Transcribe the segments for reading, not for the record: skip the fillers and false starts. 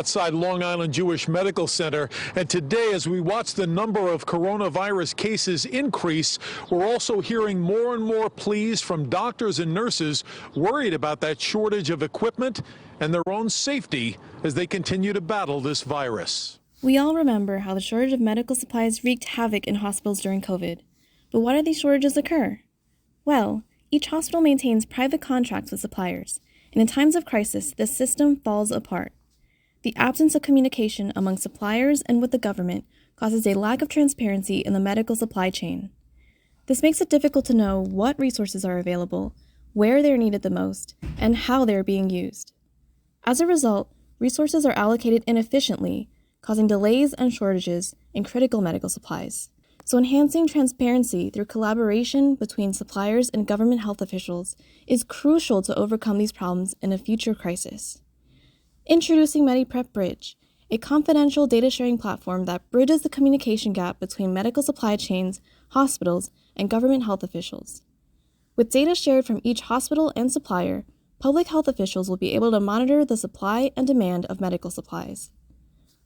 outside Long Island Jewish Medical Center, and today as we watch the number of coronavirus cases increase, we're also hearing more and more pleas from doctors and nurses worried about that shortage of equipment and their own safety as they continue to battle this virus. We all remember how the shortage of medical supplies wreaked havoc in hospitals during COVID. But why do these shortages occur? Well, each hospital maintains private contracts with suppliers, and in times of crisis, this system falls apart. The absence of communication among suppliers and with the government causes a lack of transparency in the medical supply chain. This makes it difficult to know what resources are available, where they are needed the most, and how they are being used. As a result, resources are allocated inefficiently, causing delays and shortages in critical medical supplies. So enhancing transparency through collaboration between suppliers and government health officials is crucial to overcome these problems in a future crisis. Introducing MediPrep Bridge, a confidential data sharing platform that bridges the communication gap between medical supply chains, hospitals, and government health officials. With data shared from each hospital and supplier, public health officials will be able to monitor the supply and demand of medical supplies.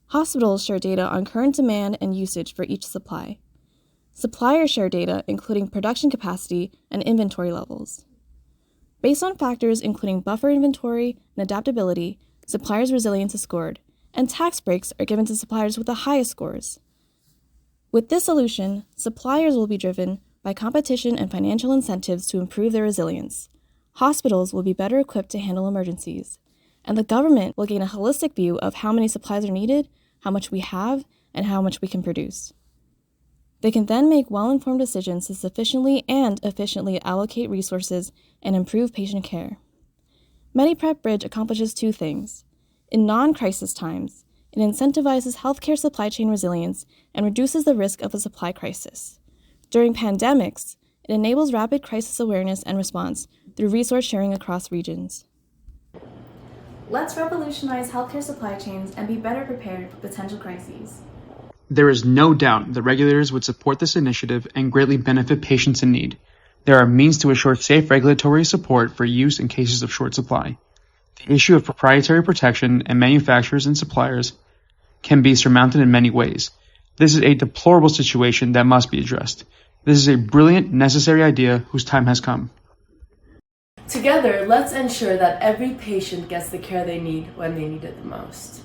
Hospitals share data on current demand and usage for each supply. Suppliers share data including production capacity and inventory levels. Based on factors including buffer inventory and adaptability, suppliers' resilience is scored, and tax breaks are given to suppliers with the highest scores. With this solution, suppliers will be driven by competition and financial incentives to improve their resilience. Hospitals will be better equipped to handle emergencies, and the government will gain a holistic view of how many supplies are needed, how much we have, and how much we can produce. They can then make well-informed decisions to sufficiently and efficiently allocate resources and improve patient care. MediPrep Bridge accomplishes two things. In non-crisis times, it incentivizes healthcare supply chain resilience and reduces the risk of a supply crisis. During pandemics, it enables rapid crisis awareness and response through resource sharing across regions. Let's revolutionize healthcare supply chains and be better prepared for potential crises. There is no doubt that regulators would support this initiative and greatly benefit patients in need. There are means to assure safe regulatory support for use in cases of short supply. The issue of proprietary protection and manufacturers and suppliers can be surmounted in many ways. This is a deplorable situation that must be addressed. This is a brilliant, necessary idea whose time has come. Together, let's ensure that every patient gets the care they need when they need it the most.